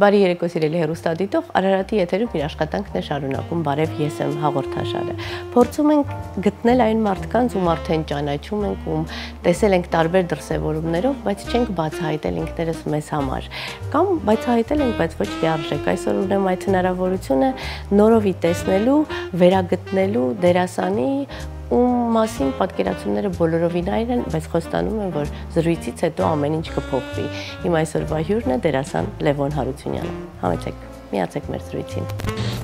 Բարի երեկո սիրելի հեռուստադիտող, Արարատի եթերում իր աշխատանքն է շարունակում Բարև ես եմ հաղորդաշարը։ Փորձում ենք գտնել այն մարդկանց, ում արդեն ճանաչում ենք, ում տեսել ենք տարբեր դրսևորումներով, բայց չենք բացահայտել ինքներս մեզ համար։ Կամ բացահայտել ենք, բայց ոչ լիարժեք։ Այսօր ունեմ այդ հնարավորությունը նորովի տեսնելու, վերագտնելու դերասանի ում մասին պատկերացումները բոլորովին այլ են, բայց խոստանում եմ, որ զրույցից հետո ամեն ինչ կփոխվի։ Իմ այսօրվա հյուրն է դերասան Լևոն Հարությունյանը։ Համեցեք, միացեք մեր զրույցին։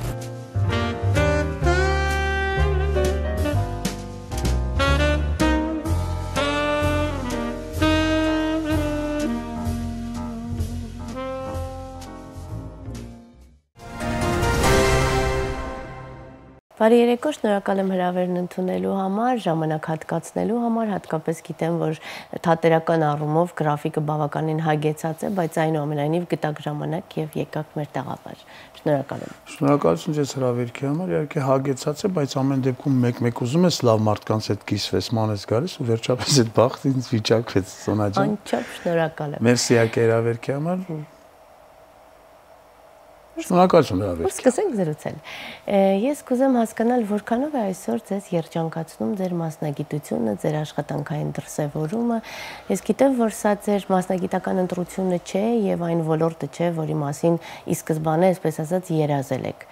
Բարի երեկո, շնորհակալ եմ հրավերն ընդունելու համար, ժամանակ հատկացնելու համար, հատկապես գիտեմ, որ թատերական առումով գրաֆիկը բավականին հագեցած է, բայց այնուամենայնիվ գտաք ժամանակ եւ եկաք մեր տեղաբար։ Շնորհակալ եմ։ Շնորհակալություն ձեզ հրավերքի համար, իհարկե հագեցած է, բայց ամեն դեպքում մեկ-մեկ ուզում ես լավ մարդկանց հետ կիսվես, մանես գալիս ու վերջապես այդ բախտը ինձ վիճակվեց, Սոնա ջան։ Անչափ շնորհակալ եմ։ Մերսի իհարկե հրավերքի համար։ Շնորհակալություն հրավերքի։ Սկսենք զրուցել։ Ես կուզեմ հասկանալ, որքանով է այսօր ձեզ երջանկացնում ձեր մասնագիտությունը, ձեր աշխատանքային դրսևորումը։ Ես գիտեմ, որ սա ձեր մասնագիտական ընտրությունը չէ եւ այն ոլորտը չէ, որի մասին ի սկզբանե, այսպես ասած, երազել եք։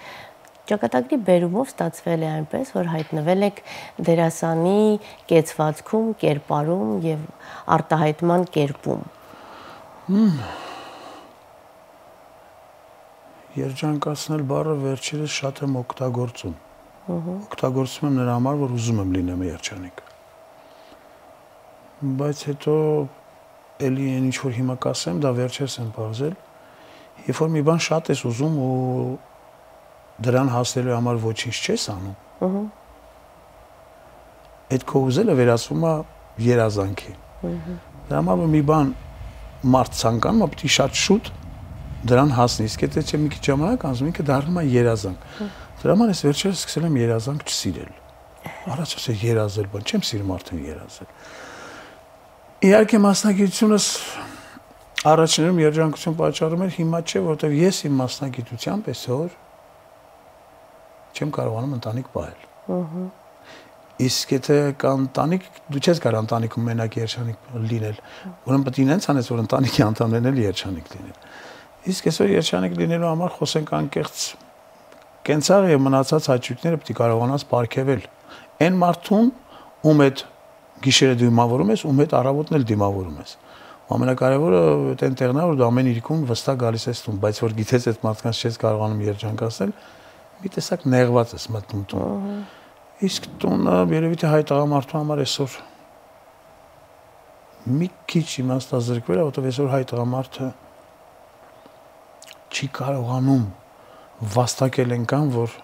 Ճակատագրի բերումով ստացվել է այնպես, որ հայտնվել եք դերասանի կեցվածքում, կերպարում եւ արտահայտման կերպում։ Երջանկացնել բառը վերջերս շատ եմ օգտագործում։ Օգտագործում եմ նրա համար, որ ուզում եմ լինեմ երջանիկ։ Բայց հետո էլի այն ինչ որ հիմա կասեմ, դա վերջերս եմ բարձել, երբ որ մի բան շատ ես ուզում ու դրան հասնելու համար ոչինչ չես անում։ Այդ քո ուզելը վերածվում է երազանքի։ Դրա համար մի բան մարդ ցանկանում է, պետք է շատ շուտ դրան հասնի, իսկ եթե չէ մի քիչ ժամանակ անցնում, ինքը դառնում է երազանք։ Դրա համար ես վերջերս սկսել եմ երազանք չսիրել։ Առաջ ասել երազել, բան չեմ սիրում արդեն երազել։ Իհարկե մասնագիտությունս առաջներում երջանկություն պատճառում էր, հիմա չէ, որովհետև ես իմ մասնագիտությամբ այսօր չեմ կարողանում ընտանիք պահել։ Իսկ եթե կա ընտանիք, դու չես կարող ընտանիքում մենակ երջանիկ լինել, ուրեմն պետք է ինձ անես, որ ընտանիքի անդամներն էլ երջանիկ լինեն։ Իսկ այսօր երջանիկ լինելու համար խոսենք անկեղծ կենցաղ եւ մնացած հաճույքները պետք է կարողանաս պարգևել այն մարդուն, ում հետ գիշերը դիմավորում ես, ում հետ առավոտն էլ դիմավորում ես։ Ամենակարևորը այդ այնտեղն է, որ դու ամեն իրիկում վստահ գալիս ես տուն, բայց որ գիտես այդ մարդկանց չես կարողանում երջանկացնել, մի տեսակ նեղված ես մտնում տուն։ Իսկ տունը երևի թե հայ տղամարդու համար այսօր մի քիչ իմաստազրկվել է, որովհետեւ այսօր հայ տղամարդը չի կարողանում վաստակել այնքան, որ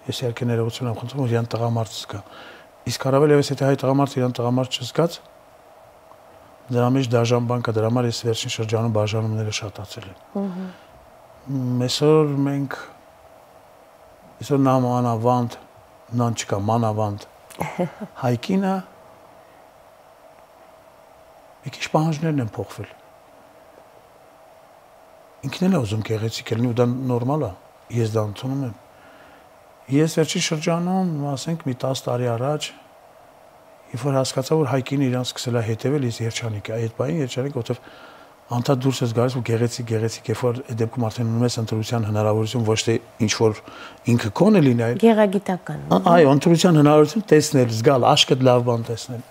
ես իհարկե ներողություն եմ խնդրում, որ իրան տղամարդ զգա։ Իսկ առավել ևս եթե հայ տղամարդը իրան տղամարդ չզգաց, դրա մեջ դաժան բան կա, դրա համար ես վերջին շրջանում բաժանումները շատացել են։ Այսօր մենք այսօր նամանավանդ, նան չկա, մանավանդ հայկինը մի քիչ պահանջներն են փոխվել։ Ինքն էլ է ուզում գեղեցիկ լինի ու դա նորմալ է, ես դա ընդունում եմ։ Ես վերջին շրջանում, ասենք մի 10 տարի առաջ, երբ որ հասկացա, որ հայկինը իրան սկսել է հետևել, ես երջանիկ եմ, այդ բանին երջանիկ, որովհետև անդադ դուրս ես գալիս ու գեղեցիկ, երբ որ այդ դեպքում արդեն ունում ես ընտրության հնարավորություն, ոչ թե ինչ որ ինքը քոնը լինի, այլ գեղագիտական։ Այո, ընտրության հնարավորություն տեսնել, զգալ, աշկդ լավ բան տեսնել։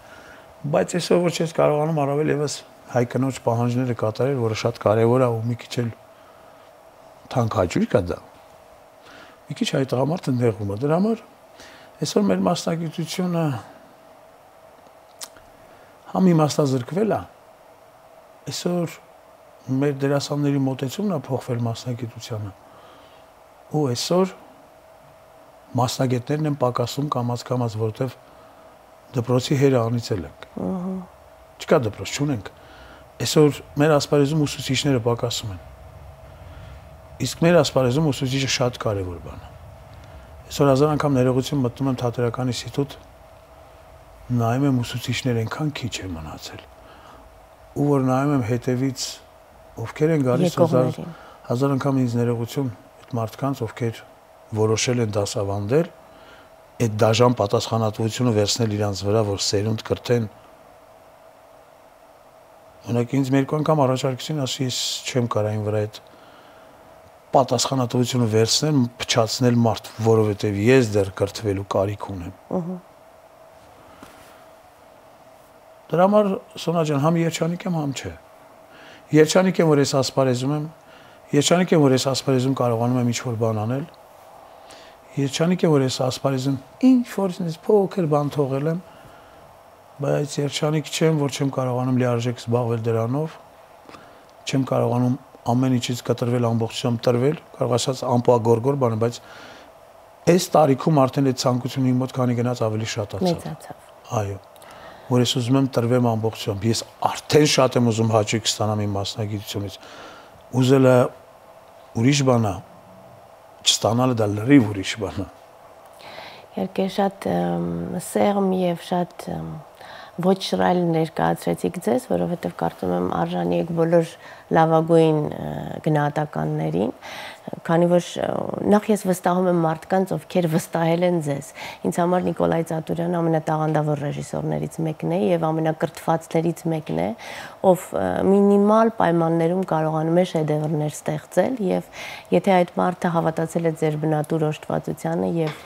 Բայց այսօր որ չես կարողանում առավել եւս հայ կնոջ պահանջները կատարել, որը շատ կարևոր է ու մի քիչ էլ թանկ հաճույք է դա։ Մի քիչ հայ տղամարդը նեղում է։ Դրա համար այսօր մեր մասնագիտությունը համ իմաստազրկվել է, այսօր մեր դերասանների մոտեցումն է փոխվել մասնագիտությանը։ Ու այսօր մասնագետներն են պակասում կամաց-կամաց, որովհետև դպրոցի հերը անիծել ենք։ Չկա դպրոց, չունենք։ Այսօր մեր ասպարեզում ուսուցիչները պակասում են։ Իսկ մեր ասպարեզում ուսուցիչը շատ կարևոր բան է։ Այսօր հազար անգամ ներողություն մտնում եմ թատերական ինստիտուտ, նայում եմ ուսուցիչներ այնքան քիչ է մնացել։ Ու որ նայում եմ հետևից ովքեր են գալիս հազար անգամ ինձ ներողություն այդ մարդկանց, ովքեր որոշել են դասավանդել, այդ դաժան պատասխանատվությունը վերցնել իրանց վրա, որ սերունդ կրթեն։ Օրինակ ինձ մի երկու անգամ առաջարկեցին, ասի ես չեմ կարող այն վրա այդ պատասխանատվությունը վերցնել, փչացնել մարդ, որովհետև ես դեռ կրթվելու կարիք ունեմ։ Դրա համար Սոնա ջան, համ երջանիկ եմ, համ չէ։ Երջանիկ եմ, որ ես ասպարեզում եմ, երջանիկ եմ, որ ես ասպարեզում կարողանում եմ ինչ-որ բան անել։ Երջանիկ եմ, որ ես ասպարեզում ինչ-որ փոքր բան թողել եմ, բայց երջանիկ չեմ, որ չեմ կարողանում լիարժեք զբաղվել դրանով, չեմ կարողանում ամեն ինչից կտրվել, ամբողջությամբ տրվել, կարող ասած ամպուագորգոր բան, բայց այս տարիքում արդեն այդ ցանկությունը իմ մոտ քանի գնաց ավելի շատացավ։ Մեծացավ։ Այո, որ ես ուզում եմ տրվեմ ամբողջությամբ։ Ես արդեն շատ եմ ուզում հաճույք ստանամ իմ մասնագիտությունից։ Ուզելը ուրիշ բան է, չստանալը դա լրիվ ուրիշ բան է։ Իհարկե շատ սեղմ եւ շատ ոչ շռայլ ներկայացրեցիք ձեզ, որովհետև կարծում եմ արժանի եք բոլոր լավագույն գնահատականներին, քանի որ նախ ես վստահում եմ մարդկանց, ովքեր վստահել են ձեզ։ Ինձ համար Նիկոլայ Ծատուրյանը ամենատաղանդավոր ռեժիսորներից մեկն է եւ ամենակրթվածներից մեկն է, ով մինիմալ պայմաններում կարողանում է շեդևրներ ստեղծել եւ եթե այդ մարդը հավատացել է ձեր բնատուր օժտվածությանը եւ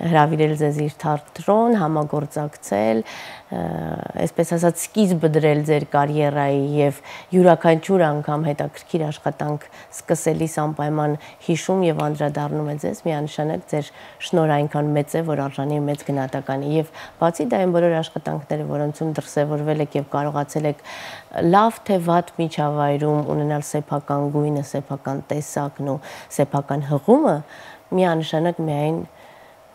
հրավիրել ձեզ իր թատրոն, համագործակցել, այսպես ասած սկիզբը դրել ձեր կարիերայի եւ յուրաքանչյուր անգամ հետաքրքիր աշխատանք սկսելիս անպայման հիշում եւ անդրադառնում է ձեզ, միանշանակ ձեր շնորհը այնքան մեծ է, որ արժանի է մեծ գնահատականի եւ բացի դա այն բոլոր աշխատանքները, որոնցում դրսեւորվել եք եւ կարողացել եք լավ թե վատ միջավայրում ունենալ սեփական գույնը, սեփական տեսակն ու սեփական հղումը, միանշանակ միայն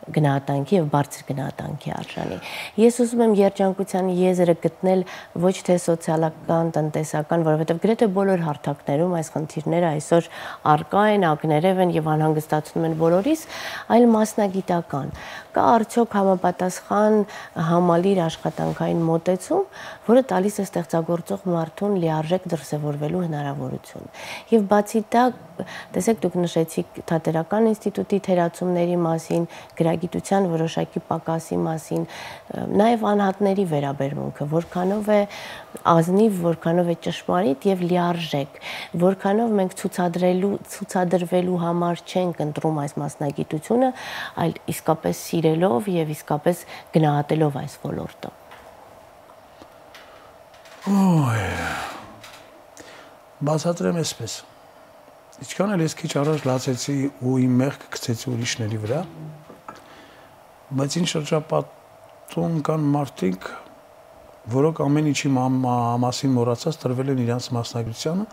գնահատանքի եւ բարձր գնահատանքի արժանի։ Ես ուզում եմ երջանկության եզրը գտնել ոչ թե սոցիալական, տնտեսական, որովհետեւ գրեթե բոլոր հարթակներում այս խնդիրները այսօր առկա են, ակներև են եւ անհանգստացնում են բոլորիս, այլ մասնագիտական։ Կա արդյոք համապատասխան համալիր աշխատանքային մոտեցում, որը տալիս է ստեղծագործող մարդուն լիարժեք դրսևորվելու հնարավորություն։ Եվ բացի դա, տեսեք, դուք նշեցիք Թատերական ինստիտուտի թերացումների մասին, գիտության որոշակի պակասի մասին, նաև անհատների վերաբերմունքը, որքանով է ազնիվ, որքանով է ճշմարիտ եւ լիարժեք, որքանով մենք ցուցադրվելու համար չենք ընտրում այս մասնագիտությունը, այլ իսկապես սիրելով եւ իսկապես գնահատելով այս ոլորտը։ Բացատրեմ այսպես։ Ինչքան էլ ես քիչ առաջ լացեցի ու իմ մեղքը գցեցի ուրիշների վրա, բայց ինչ շրջապատում կան մարդիկ, որոնք ամեն ինչի մասին մոռացած տրվել են իրենց մասնագիտությանը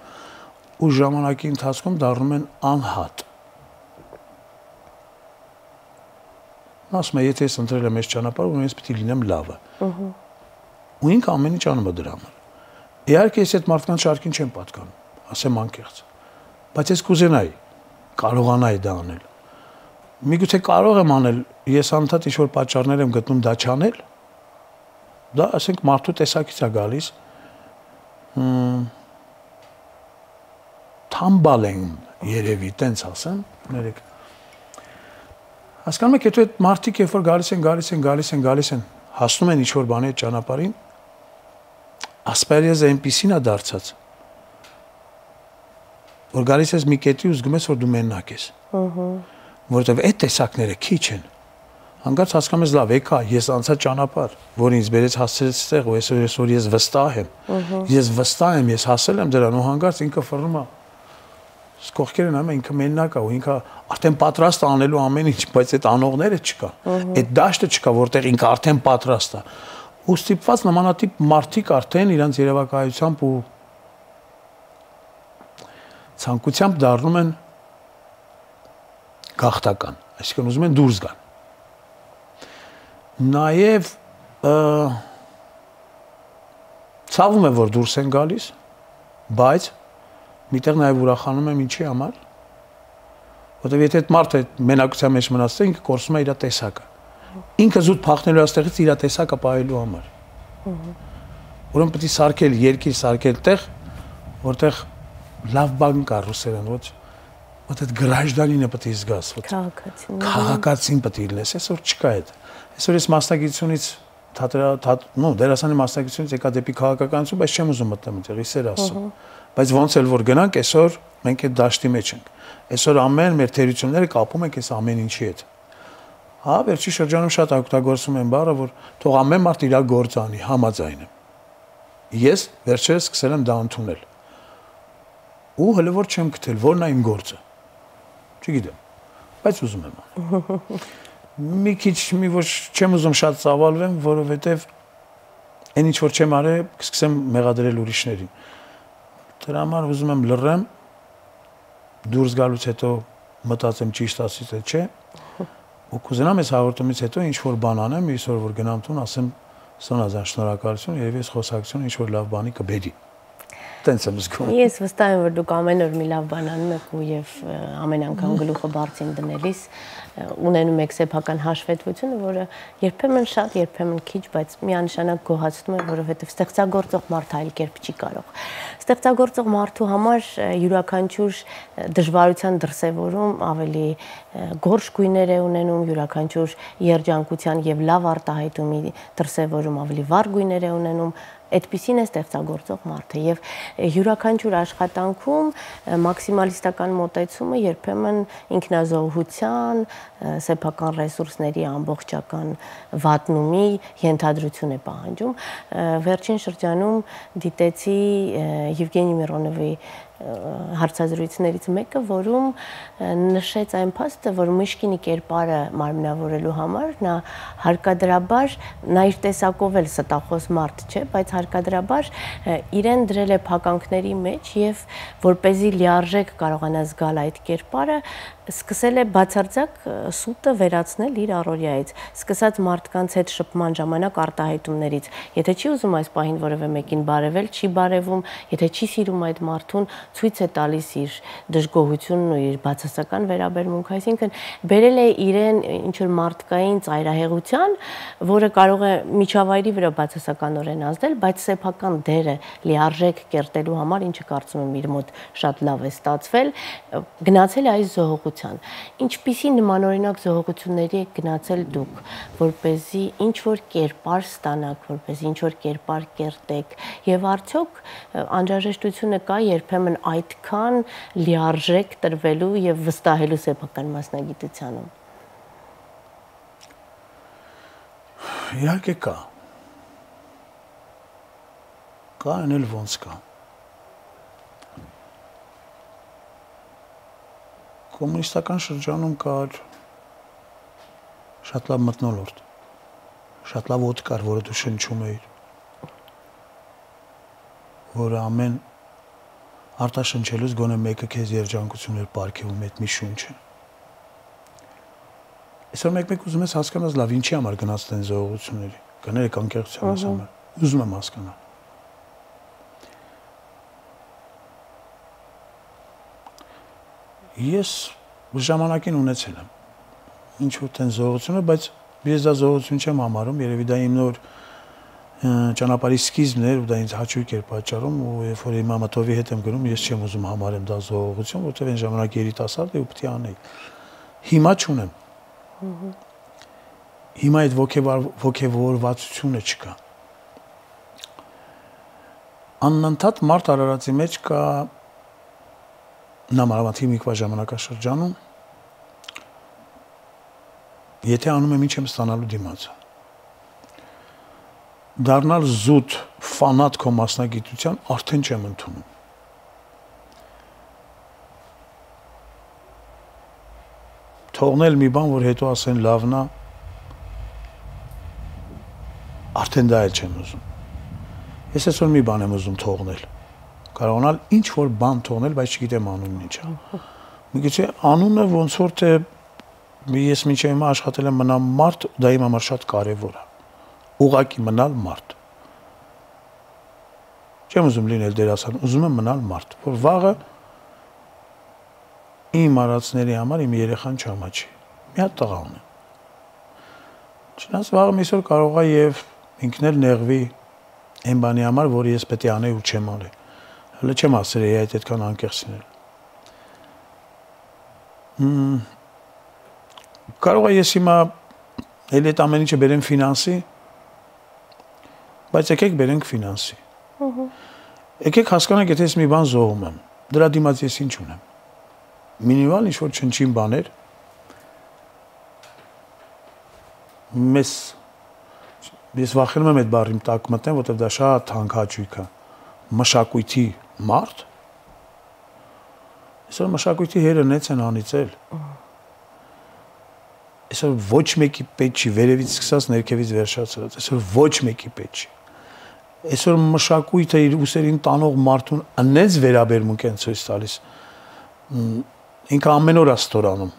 ու ժամանակի ընթացքում դառնում են անհատ։ Ասում եմ, եթե ես ընտրել եմ այս ճանապարհը, ուրեմն ես պիտի լինեմ լավը։ Ու ինքը ամեն ինչ անում է դրա համար։ Իհարկե ես այդ մարդկանց շարքին չեմ պատկանում, ասեմ անկեղծ, բայց ես կուզենայի, կարողանայի դա անել։ Միգուցե կարող եմ անել, ես անդադ ինչ-որ պատճառներ եմ գտնում դա չանել, դա ասենք մարդու տեսակից է գալիս, թամբալ են երևի, տենց ասեմ, ներեք։ Հասկանում եք, հետո այդ մարդիկ, երբ որ գալիս են, հասնում են ինչ-որ բանի այդ ճանապարհին, ասպարեզը այնպիսին է դարձած, որ գալիս ես մի կետի ու զգում ես, որ դու մենակ ես։ Որովհետև այդ տեսակները քիչ են։ Հանկարծ հասկանում ես, լավ, եկա, ես անցա ճանապարհ, որ ինձ բերեց հասցրեց այստեղ, ու այսօր ես վստահ եմ։ Ես վստահ եմ, ես հասել եմ դրան, ու հանկարծ ինքը ֆռնում է։ Կողքերը նայում է, ինքը մենակ է, ու ինքը արդեն պատրաստ է անելու ամեն ինչ, բայց այդ անողները չկա։ Այդ դաշտը չկա, որտեղ ինքը արդեն պատրաստ է։ Ու ստիպված նմանատիպ մարդիկ արդեն իրենց երևակայությամբ ու ցանկությամբ դառնում են գաղթական, այսինքն ուզում են դուրս գան։ Նաև ցավում եմ, որ դուրս են գալիս, բայց միտեղ նաև ուրախանում եմ ինչի համար, որտեղ եթե այդ մարդը մենակության մեջ մնաց, ինքը կորցնում է իր տեսակը։ Ինքը զուտ փախնելու այստեղից իր տեսակը պահելու համար։ Ուրեմն պետք է սարքել երկիր, սարքել տեղ, որտեղ լավ բան կա ռուսերեն, ոչ այդ գրաժդանինը պետք է զգաս, ոչ քաղաքացին պետք է լինես, այսօր չկա այդ։ Այսօր ես մասնագիտությունից դերասանի մասնագիտությունից եկա դեպի քաղաքականություն, բայց չեմ ուզում մտնել այդտեղ, իսեր ասում։ Բայց ոնց էլ որ գնանք, այսօր մենք այդ դաշտի մեջ ենք։ Այսօր ամեն մեր թերությունները կապում ենք այս ամեն ինչի հետ։ Հա, վերջի շրջանում շատ օգտագործում են բառը, որ թող ամեն մարդ իր գործ անի, համաձայն եմ։ Ես վերջերս սկսել եմ դա ընդունել։ Ու հələ որ չեմ գտել, որն է իմ գործը։ Չգիտեմ, բայց ուզում եմ անել։ Մի քիչ մի ոչ չեմ ուզում շատ ծավալվեմ, որովհետև այն ինչ որ չեմ արել, կսկսեմ մեղադրել ուրիշներին։ Դրա համար ուզում եմ լռեմ, դուրս գալուց հետո մտածեմ ճիշտ ասից թե չէ։ Ու կուզենամ այս հաղորդումից հետո ինչ որ բան անեմ, այսօր որ գնամ տուն, ասեմ Սոնազան, շնորհակալություն, երևի այս խոսակցությունը ինչ որ լավ բանի կբերի։ Տենց եմ զգում։ Ես վստահ եմ, որ դուք ամեն օր մի լավ բան անում եք ու եւ ամեն անգամ գլուխը բարձին դնելիս ունենում եք սեփական հաշվետվությունը, որը երբեմն շատ, երբեմն քիչ, բայց միանշանակ գոհացնում է, որովհետեւ ստեղծագործող մարդը այլ կերպ չի կարող։ Ստեղծագործող մարդու համար յուրաքանչյուր դժվարության դրսևորում ավելի գորշ գույներ է ունենում, յուրաքանչյուր երջանկության եւ լավ արտահայտումի դրսևորում ավելի վառ գույներ է ունենում։ Այդպիսին է ստեղծագործող մարդը եւ յուրաքանչյուր աշխատանքում մաքսիմալիստական մոտեցումը երբեմն ինքնազոհության, սեփական ռեսուրսների ամբողջական վատնումի ենթադրություն է պահանջում։ Վերջին շրջանում դիտեցի Եվգենի Միրոնովի հարցազրույցներից մեկը, որում նշեց այն փաստը, որ Միշկինի կերպարը մարմնավորելու համար նա հարկադրաբար, նա իր տեսակով էլ ստախոս մարդ չէ, բայց հարկադրաբար իրեն դրել է փականքների մեջ եւ որպեսզի լիարժեք կարողանա զգալ այդ կերպարը, սկսել է բացարձակ սուտը վերացնել իր առօրյայից, սկսած մարդկանց հետ շփման ժամանակ արտահայտումներից։ Եթե չի ուզում այս պահին որևէ մեկին բարևել, չի բարևում, եթե չի սիրում այդ մարդուն, ցույց է տալիս իր դժգոհությունն ու իր բացասական վերաբերմունքը, այսինքն բերել է իրեն ինչ որ մարդկային ծայրահեղության, որը կարող է միջավայրի վրա բացասականորեն ազդել, բայց սեփական դերը լիարժեք կերտելու համար, ինչը կարծում եմ իր մոտ շատ լավ է ստացվել, գնացել է այս զոհողության։ Ինչպիսի նմանօրինակ զոհողությունների եք գնացել դուք, որպեսզի ինչ որ կերպար ստանաք, որպեսզի ինչ որ կերպար կերտեք, եւ արդյոք անհրաժեշտությունը կա երբեմն այդքան լիարժեք տրվելու եւ վստահելու սեփական մասնագիտությանում։ Իհարկե կա։ Կա, անել ոնց կա։ Կոմունիստական շրջանում կար շատ լավ մթնոլորտ, շատ լավ օդ կար, որը դու շնչում էիր, որը ամեն արտաշնչելուց գոնե մեկը քեզ երջանկություն էր պարգևում այդ մի շունչը։ Այսօր մեկ-մեկ ուզում ես հասկանալ լավ ինչի համար գնացել են զոհողությունների, կներեք անկեղծության համար, ուզում եմ հասկանալ։ Ես ժամանակին ունեցել եմ ինչ-որ տեն զոհությունը, բայց ես դա զոհություն չեմ համարում, երևի դա իմ նոր ճանապարհի սկիզբն էր ու դա ինձ հաճույք էր պատճառում ու երբ որ իմ մտովի հետ եմ գնում, ես չեմ ուզում համարեմ դա զոհողություն, որովհետև այն ժամանակ երիտասարդ էի ու պետք է անեի։ Հիմա չունեմ։ Հիմա այդ ոգևորվածությունը չկա։ Անընդհատ մարդ արարածի մեջ կա նամարավանդ հիմիկվա ժամանակաշրջանում, եթե անում եմ ինչ եմ ստանալու դիմացը։ Դառնալ զուտ ֆանատ քո մասնագիտության արդեն չեմ ընդունում։ Թողնել մի բան, որ հետո ասեն լավն է, արդեն դա էլ չեմ ուզում։ Ես այսօր մի բան եմ ուզում թողնել։ Կարողանալ ինչ որ բան թողնել, բայց չգիտեմ անունն ինչ է։ Մի քիչ անունը ոնց որ թե ես մինչև հիմա աշխատել եմ մնալ մարդ, դա իմ համար շատ կարևոր է։ Ուղղակի մնալ մարդ։ Չեմ ուզում լինել դերասան, ուզում եմ մնալ մարդ, որ վաղը իմ արածների համար իմ երեխան չհամաչի։ Մի հատ տղա ունեմ։ Չնայած վաղը մի օր կարող է եւ ինքն էլ նեղվի այն բանի համար, որ ես պետք է անեի ու չեմ արել։ Հələ չեմ ասել այդ այդքան անկեղծինել։ Կարող է ես հիմա էլ այդ ամեն ինչը բերեմ ֆինանսի, բայց եկեք բերենք ֆինանսի։ Եկեք հասկանանք, եթե ես մի բան զոհում եմ, դրա դիմաց ես ինչ ունեմ։ Մինիմալ ինչ-որ չնչին բաներ, ես վախենում եմ այդ բառին տակ մտնեմ, որտեղ դա շատ թանկ հաճույք է, մշակույթի մարդ, այսօր մշակույթի հերը նեց են անիծել, այսօր ոչ մեկի պետք չի, վերևից սկսած ներքևից վերջացրած, այսօր ոչ մեկի պետք չի, այսօր մշակույթը իր ուսերին տանող մարդուն անենց վերաբերմունք են ցույց տալիս, ինքը ամեն օր է ստորանում,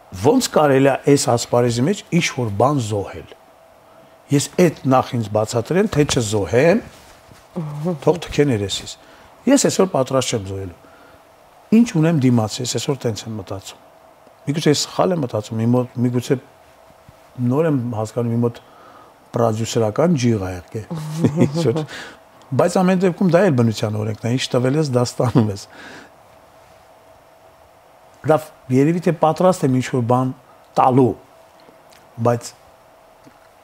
ոնց կարելի է այս ասպարեզի մեջ ինչ-որ բան զոհել, ես այդ նախ ինձ բացատրել, թե չզոհեմ, թող թքեն երեսիս, ես այսօր պատրաստ չեմ զոհելու, ինչ ունեմ դիմաց, ես այսօր տենց եմ մտածում, միգուցե ես սխալ եմ մտածում, միգուցե նոր եմ հասկանում, մի մոտ պրոդյուսերական ջիղ է եղել, բայց ամեն դեպքում դա էլ բնության օրենքն է, ինչ տվել ես, դա ստանում ես, դա երևի թե պատրաստ եմ ինչ-որ բան տալու, բայց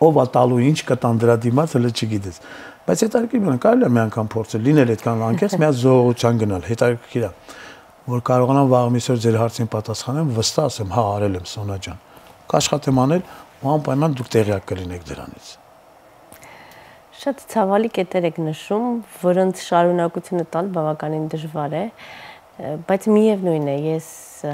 ով է տալու, ինչ կտան դրա դիմաց, հələ չգիտես, բայց հետաքրքիր բան է, կարելի է մի անգամ փորձել, լինել այդքան անկեղծ, մի հատ զոհողության գնալ, հետաքրքիր է, որ կարողանամ վաղ միսօր ձեր հարցին պատասխանեմ, վստահ ասեմ, հա, արել եմ Սոնա ջան, կաշխատեմ անել, ու անպայման դուք տեղյակ կլինեք դրանից։ Շատ ցավալի կետեր եք նշում, որոնց շարունակությունը տալ բավականին դժվար է, բայց միևնույն է, ես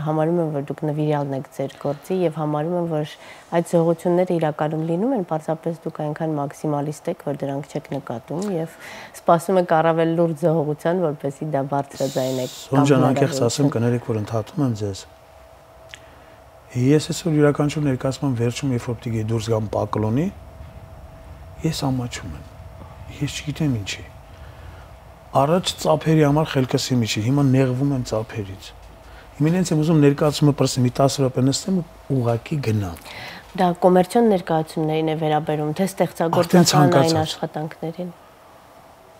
համարում եմ, որ դուք նվիրյալն եք ձեր գործի եւ համարում եմ, որ այդ զողությունները իրականում լինում են, պարզապես դուք այնքան մաքսիմալիստ եք, որ դրանք չեք նկատում եւ սպասում եք առավել լուրջ զողության, որպեսզի դա բարձրաձայնեք։ Սոնջան, անկեղծ ասեմ, կներեք, որ ընդհատում եմ ձեզ։ Ես այսօր յուրաքանչյուր ներկայացման վերջում, երբ որ պիտի դուրս գամ Պակլոնի, ես ամաչում եմ։ Ես չգիտեմ ինչի։ Առաջ ծափերի համար խելքս իմիջի, հիմա նեղվում եմ ծափերից։ Հիմա ինձ եմ ուզում ներկայացումը պրսեմ, մի 10 րոպե նստեմ ու ուղակի գնամ։ Դա կոմերցիոն ներկայացումներին է վերաբերում, թե ստեղծագործական այն աշխատանքներին։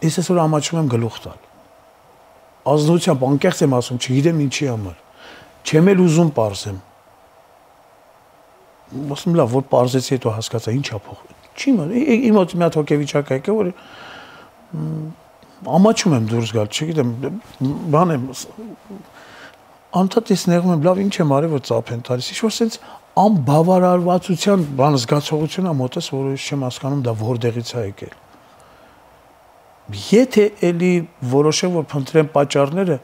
Ես այսօր ամաչում եմ գլուխ տալ։ Ազնվությամբ անկեղծ եմ ասում, չգիտեմ ինչի համար։ Չեմ էլ ուզում պարզեմ։ Ասում լավ, որ պարզեցի, հետո հասկացա ինչ է փոխվել։ Չի մոտ, իմ մոտ մի հատ հոգեվիճակ է եկել, որ ամաչում եմ դուրս գալ, չգիտեմ, բան եմ անդադ ես նեղում եմ, լավ ինչ եմ արել, որ ծափ են տալիս, ինչ-որ սենց անբավարարվածության բան զգացողություն է մոտս, որ ես չեմ հասկանում դա որտեղից է եկել։ Եթե էլի որոշեմ, որ փնտրեմ պատճառները,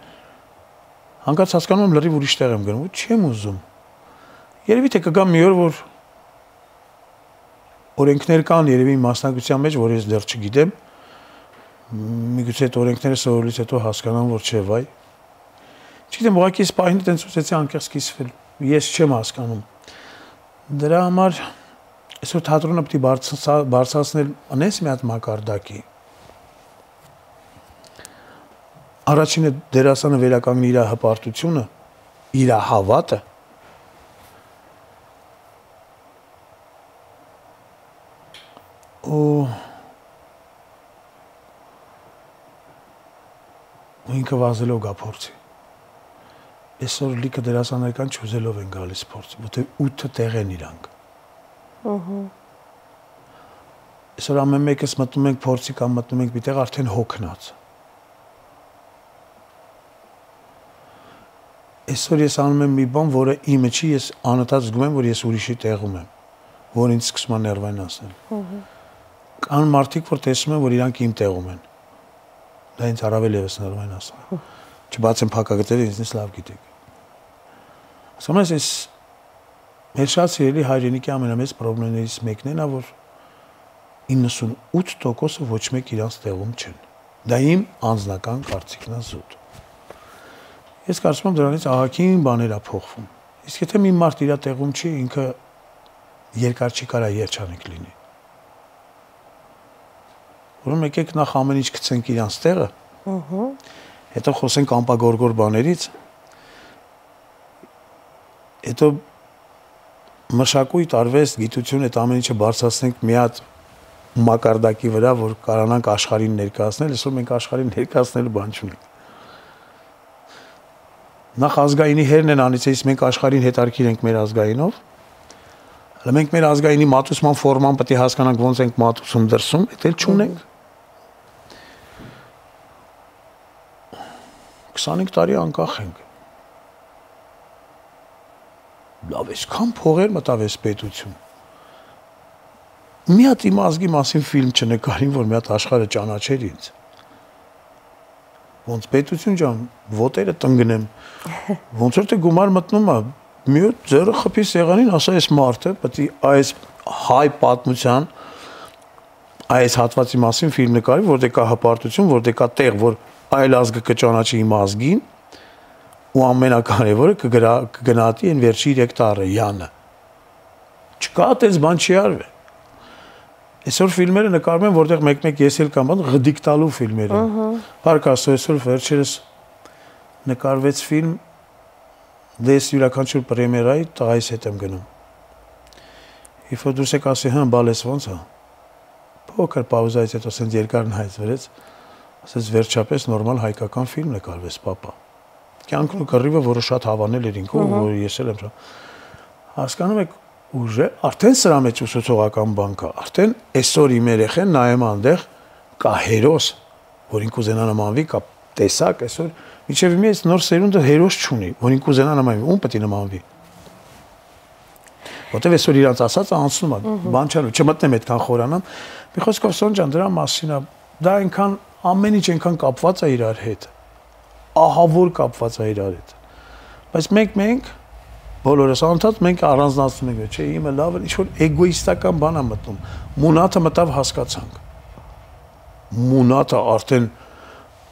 հանկարծ հասկանում եմ լրիվ ուրիշ տեղ եմ գնում, չեմ ուզում։ Երևի թե կգա մի օր, որ օրենքներ կան երևի մասնակցության մեջ, որ ես դեռ չգիտեմ, միգուցե այդ օրենքները սովորելուց հետո հասկանամ, որ չէ, վայ։ Չգիտեմ, ուղղակի ես պահին տենց ուզեցի անկեղծ կիսվել, ես չեմ հասկանում։ Դրա համար այսօր թատրոնը պիտի բարձրացնել անես մի հատ մակարդակի։ Առաջինը դերասանը վերականգնի իր հպարտությունը, իր հավատը, ու ինքը վազելով գա փորձի։ Այսօր լիքը դերասաններ կան չուզելով են գալիս փորձի, որտեղ 8 տեղ են իրանք։ Այսօր ամեն մեկս մտնում ենք փորձի կամ մտնում ենք մի տեղ արդեն հոգնած։ Այսօր ես անում եմ մի բան, որը իմը չի, ես անընդհատ զգում եմ, որ ես ուրիշի տեղում եմ, որ ինձ սկսում է ներվայնացնել։ Կան մարդիկ, որ տեսնում են, որ իրանք իմ տեղում են։ Դա ինձ առավել ևս ներվայնացնում է։ Չբացեմ փակագծերը, ինձնից լավ գիտեք։ Ասում ես, ես մեր շատ սիրելի հայրենիքի ամենամեծ խնդիրներից մեկն է նա, որ 98%-ը ոչ մեկ իրանց տեղում չեն։ Դա իմ անձնական կարծիքն է զուտ։ Ես կարծում եմ դրանից ահագին բաներ է փոխվում։ Իսկ եթե մի մարդ իր տեղում չի, ինքը երկար չի կարա երջանիկ լինի։ Ուրեմն եկեք նախ ամեն ինչ գցենք իրանց տեղը։ Հետո խոսենք ամպագորգոր բաներից։ Հետո մշակույթ, արվեստ, գիտություն այդ ամեն ինչը բարձրացնենք մի հատ մակարդակի վրա, որ կարողանանք աշխարհին ներկայացնել, այսօր մենք աշխարհին ներկայացնելու բան չունենք։ Նախ ազգայինի հերն են անիցեից մենք աշխարհին հետարքիր ենք մեր ազգայինով։ Հələ մենք մեր ազգայինի մատուցման ֆորման պետք է հասկանանք ոնց ենք մատուցում դրսում, դա էլ չունենք։ 25 տարի անկախ ենք։ Լավ, այսքան փողեր մտավ այս պետություն։ Մի հատ իմ ազգի մասին ֆիլմ չնկարին, որ մի հատ աշխարհը ճանաչեր ինձ։ Ոնց պետություն ջան, ոտերը տնգնեմ։ Ոնց որ թե գումար մտնում է, մի հատ ձեռը խփի սեղանին, ասա այս մարդը պետք է այս հայ պատմության այս հատվածի մասին ֆիլմ նկարի, որտեղ կա հպարտություն, որտեղ կա տեղ, որ այլ ազգը կճանաչի իմ ազգին, ու ամենակարևորը կգնահատի այն վերջի 3 տարը յանը։ Չկա այդպես բան չի արվել։ Այսօր ֆիլմերը նկարում են, որտեղ մեկ-մեկ ես էլ կամ բան ղդիկ տալու ֆիլմեր են։ Փառք Աստծո, այսօր վերջերս նկարվեց ֆիլմ, դες յուրաքանչյուր պրեմիերայի տղայիս հետ եմ գնում։ If դուրս եք ասի, հա, բալես ոնց է։ Փոքր պաուզայից հետո ասենց երկար նայեց վրեց, ասեց վերջապես նորմալ հայկական ֆիլմ նկարվեց, պապա։ Կյանքն ու կռիվը, որը շատ հավանել էր ինքով, որ ես էլ եմ։ Հասկանում եք, ուժը արդեն սրա մեջ ուսուցողական բան կա։ Արդեն այսօր իմ երեխեն նայեմ այնտեղ կա հերոս, որին կուզենա նմանվի, կա տեսակ, այսօր մինչև մի այս նոր սերունդը հերոս չունի, որին կուզենա նմանվի, ում պետք է նմանվի։ Որտեվ այսօր իրանց ասածը անցնում է, բան չանու, չմտնեմ այդքան խորանամ։ Մի խոսքով Սոն ջան, դրա մասին է, դա այնքան ամեն ինչ այնքան կապված է իրար հետ։ Ահավոր կապված է իրար հետ։ Բայց մենք բոլորս անդադ մենք առանձնացնում ենք, չէ, իմը լավ է, ինչ-որ էգոիստական բան է մտնում։ Մունաթը մտավ հասկացանք։ Մունաթը արդեն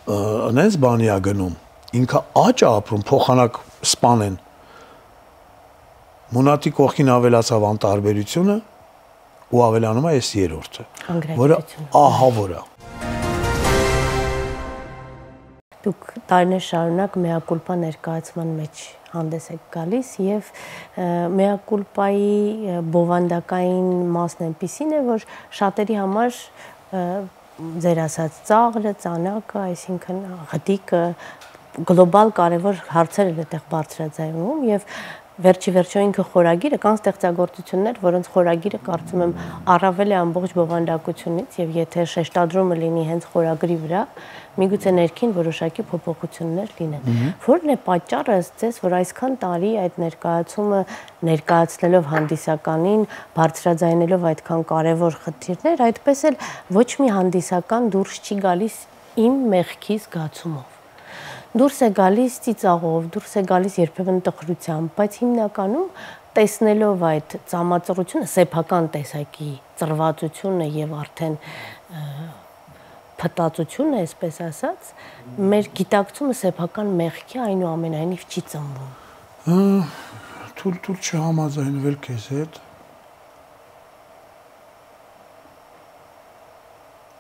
այնպես բանի է գնում, ինքը աճ է ապրում, փոխանակ սպանեն։ Մունաթի կողքին ավելացավ անտարբերությունը ու ավելանում է այս երրորդը, որը ահավոր է։ Դուք տարիներ շարունակ մեակուլպա ներկայացման մեջ հանդես եք գալիս եւ մեակուլպայի բովանդակային մասն այնպիսին է, որ շատերի համար ձեր ասած ծաղրը, ծանակը, այսինքն ղդիկը գլոբալ կարևոր հարցեր են այդտեղ բարձրաձայնում եւ վերջի վերջո ինքը խորագիրը կան ստեղծագործություններ, որոնց խորագիրը կարծում եմ առավել է ամբողջ բովանդակությունից եւ եթե շեշտադրումը լինի հենց խորագրի վրա, միգուցե ներքին որոշակի փոփոխություններ լինեն։ Որն է պատճառը ձեզ, որ այսքան տարի այդ ներկայացումը ներկայացնելով հանդիսականին, բարձրաձայնելով այդքան կարևոր խնդիրներ, այդպես էլ ոչ մի հանդիսական դուրս չի գալիս իմ մեղքի զգացումով։ Դուրս է գալիս ծիծաղով, դուրս է գալիս երբեմն տխրությամբ, բայց հիմնականում տեսնելով այդ ծամածռությունը, սեփական տեսակի ծռվածությունը եւ արդեն փտածությունը, այսպես ասած, մեր գիտակցումը սեփական մեղքի այնուամենայնիվ չի ծնվում։ Թույլ չհամաձայնվել քեզ հետ։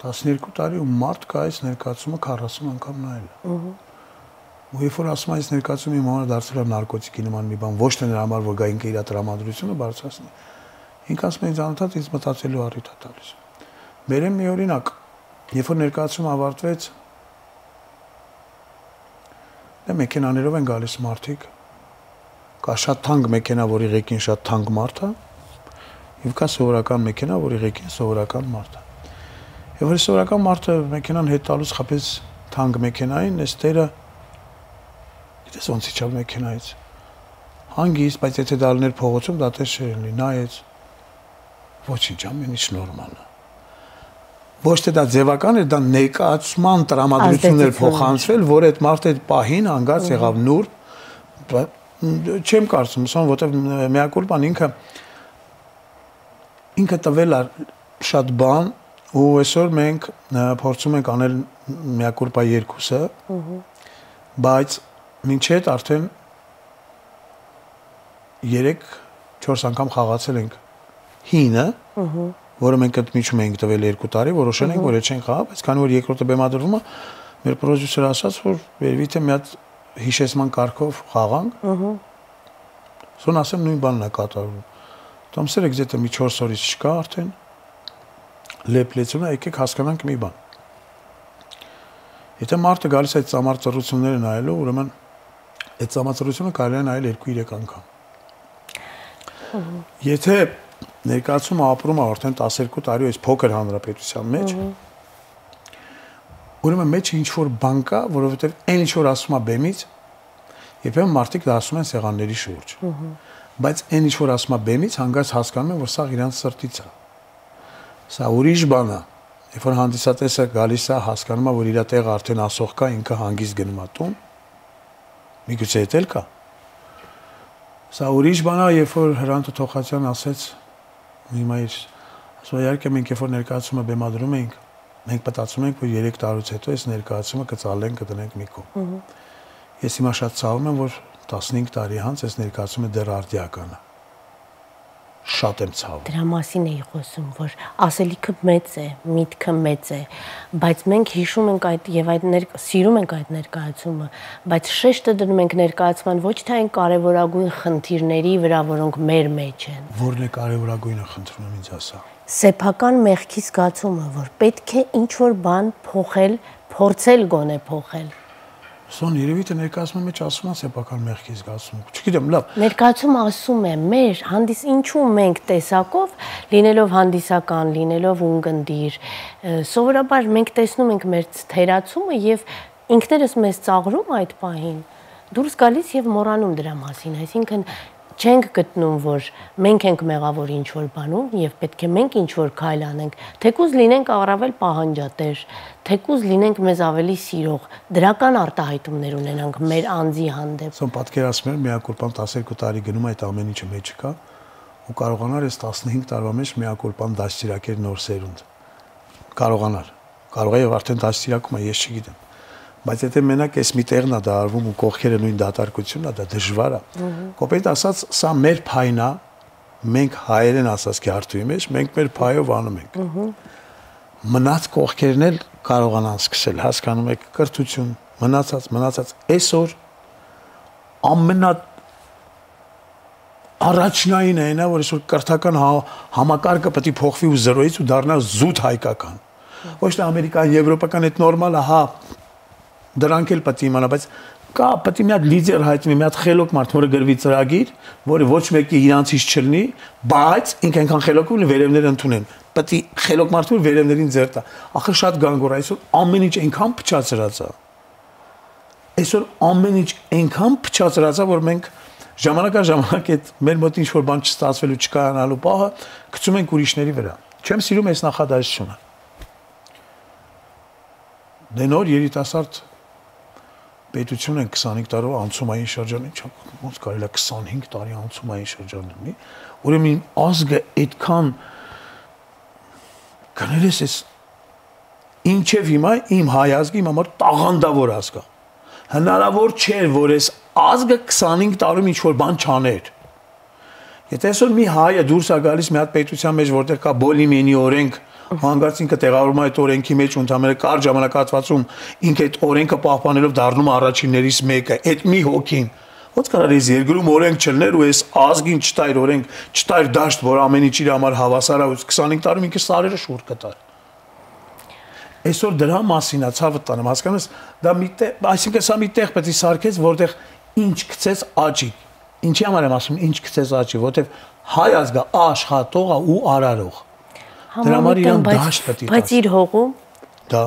12 տարի ու մարդ կա այս ներկայացումը 40 անգամ նայել։ Ու երբ որ ասում այս ներկայացումը իմ համար դարձել է նարկոտիկի նման մի բան, ոչ թե նրա համար, որ գա ինքը իր տրամադրությունը բարձրացնի։ Ինքը ասում է ինձ անընդհատ ինձ մտածելու առիթ է տալիս։ Բերեմ մի օրինակ, երբ որ ներկայացումը ավարտվեց, դե մեքենաներով են գալիս մարդիկ, կա շատ թանկ մեքենա, որի ղեկին շատ թանկ մարդ է, եւ կա սովորական մեքենա, որի ղեկին սովորական մարդ է։ Եվ որ սովորական մարդը մեքենան հետ տալուց խփեց թանկ մեքենային, այս տերը Դες ոնց իջավ մեքենայից։ Հանգիստ, բայց եթե դա լիներ փողոցում, դա տես չէր լինի, նայեց։ Ոչինչ, ամեն ինչ նորմալ է։ Ոչ թե դա ձևական էր, դա ներկայացման տրամադրությունն էր փոխանցվել, որ այդ մարդը այդ պահին հանգած եղավ նուրբ։ Չեմ կարծում, որովհետև մեակուլպան ինքը տվել է շատ բան, ու այսօր մենք փորձում ենք անել մեակուլպա 2-ը, բայց մինչետ արդեն 3-4 անգամ խաղացել ենք հինը, որը մենք ընդմիջում ենք տվել 2 տարի, որոշել ենք, որ այդ չենք խաղա, բայց քանի որ երկրորդը բեմադրվում է, մեր պրոդյուսերը ասաց, որ վերևի թե մի հատ հիշեցման կարգով խաղանք։ Սոն ասեմ նույն բանն է կատարվում։ Տոմսերը գեթե մի 4 օրից չկա արդեն։ լեփլեցունա, եկեք հասկանանք մի բան։ Եթե մարդը գալիս է այդ ծամարծռությունները նայելու, ուրեմն այդ ծամարծռությունը կարելի է նայել 2-3 անգամ։ Եթե ներկայացումը ապրում է արդեն 12 տարի այս փոքր հանրապետության մեջ, ուրեմն մեջ ինչ որ բան կա, որովհետև այն ինչ որ ասում է բեմից, երբեմն մարդիկ դա ասում են սեղանների շուրջ։ Բայց այն ինչ որ ասում է բեմից, հանգած հասկանում են, որ սա իրանց սրտից է։ Սա ուրիշ բան է։ Երբ որ հանդիսատեսը գալիս է, հասկանում է, որ իր տեղը արդեն ասող կա, ինքը հանգիստ գնում է տուն։ Միգուցե էդ էլ կա։ Սա ուրիշ բան է, երբ որ Հրանտ Թոխացյան ասեց, հիմա ասում իհարկե մենք երբ որ ներկայացումը բեմադրում էինք, մենք մտածում ենք, որ 3 տարուց հետո այս ներկայացումը կծալենք, կդնենք մի կողմ։ Ես հիմա շատ ցավում եմ, որ 15 տարի անց այս ներկայացումը դեռ արդիական է։ Շատ եմ ցավում։ Դրա մասին էի խոսում, որ ասելիքը մեծ է, միտքը մեծ է, բայց մենք հիշում ենք այդ եւ այդ սիրում ենք այդ ներկայացումը, բայց շեշտը դնում ենք ներկայացման ոչ թե այն կարևորագույն խնդիրների վրա, որոնք մեր մեջ են։ Որն է կարևորագույնը, խնդրում եմ ինձ ասա։ Սեփական մեղքի զգացումը, որ պետք է ինչ-որ բան փոխել, փորձել գոնե փոխել։ Սոն երևի թե ներկայացման մեջ ասում են սեփական մեղքի զգացում։ Չգիտեմ, լավ։ Ներկայացումը ասում է մեր ինչու մենք տեսակով, լինելով հանդիսական, լինելով ունգնդիր, սովորաբար մենք տեսնում ենք մեր թերացումը եւ ինքներս մեզ ծաղրում այդ պահին, դուրս գալիս եւ մոռանում դրա մասին, այսինքն չենք գտնում, որ մենք ենք մեղավոր ինչ-որ բանում եւ պետք է մենք ինչ-որ քայլ անենք, թեկուզ լինենք առավել պահանջատեր, թեկուզ լինենք մեզ ավելի սիրող, դրական արտահայտումներ ունենանք մեր անձի հանդեպ։ Սոն պատկերացնում եմ, միակոլպան 12 տարի գնում այդ ամեն ինչը մեջ կա ու կարողանար այս 15 տարվա մեջ միակոլպան դաստիարակել նոր սերունդ։ Կարողանար։ Կարող է եւ արդեն դաստիարակում է, ես չգիտեմ։ Բայց եթե մենակ այս մի տեղն է դա արվում ու կողքերը նույն դատարկությունն է, դա դժվար է։ Կոպետ ասած, սա մեր փայն է, մենք հայերեն ասած քարտուի մեջ, մենք մեր փայով անում ենք։ Մնաց կողքերն էլ կարողանան սկսել, հասկանում եք, կրթություն, մնացած այսօր ամենա առաջնային այն է, որ այսօր կրթական համակարգը պետք է փոխվի ու 0-ից ու դառնա զուտ հայկական։ Ոչ թե ամերիկան, եվրոպական այդ նորմալ է, հա, դրանք էլ պետք է իմանա, բայց կա պետք է մի հատ լիդեր հայտնի, մի հատ խելոք մարդ, որը գրվի ծրագիր, որը ոչ մեկի իրանցից չլինի, բայց ինքը այնքան խելոք ունի վերևները ընդունեն։ Պետք է խելոք մարդ, որ վերևներին ձեր տա։ Ախր շատ գանգոր է, այսօր ամեն ինչ այնքան փչացրած է։ Այսօր ամեն ինչ այնքան փչացրած է, որ մենք ժամանակ այդ մեր մոտ ինչ որ բան չստացվելու, չկայանալու պահը գցում ենք ուրիշների վրա։ Չեմ սիրում այս նախադասությունը։ Դե նոր երիտասարդ պետություն են 25 տարով անցումային շրջանի, ոնց կարելի է 25 տարի անցումային շրջան լինի, ուրեմն ազգը այդքան կներես էս ինչև հիմա իմ հայ ազգի իմ համար տաղանդավոր ազգ է։ Հնարավոր չէր, որ այս ազգը 25 տարում ինչ որ բան չաներ։ Եթե այսօր մի հայը դուրս է գալիս մի հատ պետության մեջ, որտեղ կա Բոլիմենի օրենք, հանգարց ինքը տեղավորում է այդ օրենքի մեջ ու ընդհանրապես կարճ ժամանակահատվածում ինքը այդ օրենքը պահպանելով դառնում առաջիններից մեկը, այդ մի հոգին ոնց կարա այս երկրում օրենք չլներ ու այս ազգին չտայր օրենք, չտայր դաշտ, որ ամեն ինչ իր համար հավասար է ու 25 տարում ինքը սարերը շուռ կտար։ Այսօր դրա մասին է ցավը տանեմ, հասկանես, դա մի տեղ, այսինքն սա մի տեղ պետք է սարքես, որտեղ ինչ գցես աճի։ Ինչի համար եմ ասում ինչ գցես աճի, որտեղ հայ ազգը աշխատող է ու արարող։ Դրա համար իրան դաշտ պետք է։ Բայց իր հողում դա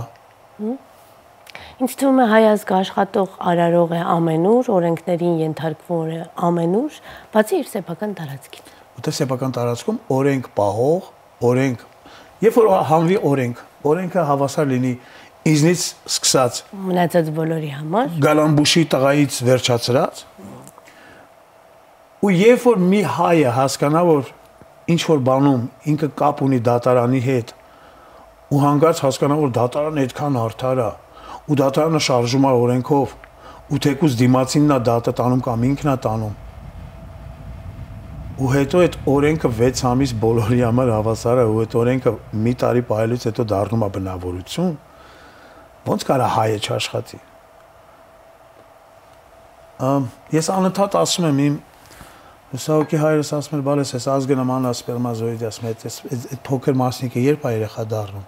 ինձ թվում է հայ ազգը աշխատող արարող է ամենուր, օրենքներին ենթարկվում է ամենուր, բացի իր սեփական տարածքից։ Որտեղ սեփական տարածքում օրենք պահող, օրենք, երբ որ հանվի օրենքը հավասար լինի ինձնից սկսած մնացած բոլորի համար, Գալամբուշի տղայից վերջացրած, ու երբ որ մի հայը հասկանա, որ ինչ որ բանում ինքը կապ ունի դատարանի հետ, ու հանգած հասկանա, որ դատարանը այդքան արդար է, ու դատարանը շարժում է օրենքով, ու թեկուզ դիմացինն է դատը տանում կամ ինքն է տանում, ու հետո այդ օրենքը 6 ամիս բոլորի համար հավասար է, ու այդ օրենքը մի տարի պահելուց հետո դառնում է բնավորություն, ոնց կարա հայը չաշխատի։ Ես անընդհատ ասում եմ իմ Հեսա օքեյ հայրս ասում էր, բալես էս ազգը նման է սպերմազոիդի, ասում է, այդ փոքր մասնիկը երբ է երեխա դառնում,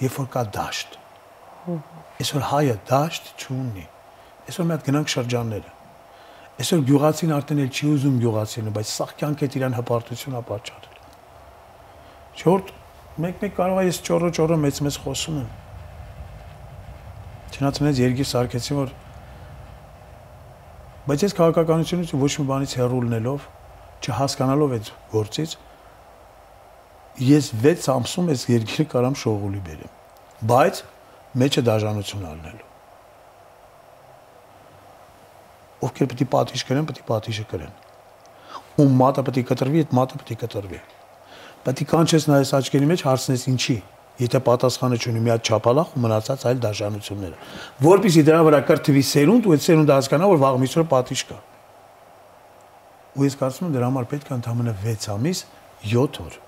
երբ որ կա դաշտ։ Այսօր հայը դաշտ չունի։ Այսօր մի հատ գնանք շրջանները։ Այսօր գյուղացին արդեն էլ չի ուզում գյուղացին, բայց սաղ կյանք է իրան հպարտություն ապաճառել։ Չորդ մեկ-մեկ կարող է ես ճորո մեծ խոսում եմ։ Չնայած մեզ երգիր սարքեցին, որ բայց ես քաղաքականությունից ոչ մի բանից հեռու լինելով, չհասկանալով այդ գործից, ես 6 ամսում այս երգիրը կարամ շողուլի բերեմ, բայց մեջը դաժանություն ալնելու։ Ովքեր պետք է պատիժ կրեն, պետք է պատիժը կրեն։ Ում մատը պետք է կտրվի, այդ մատը պետք է կտրվի։ Պետք է կանչես նայես աչքերի մեջ, հարցնես ինչի։ Եթե պատասխանը չունի մի հատ չափալախ ու մնացած այլ դաժանությունները, որպեսզի դրա վրա կրթվի սերունդ ու այդ սերունդը հասկանա, որ վաղ միսօր պատիժ կա։ Ու ես կարծում եմ դրա համար պետք է ընդամենը 6 ամիս 7 օր։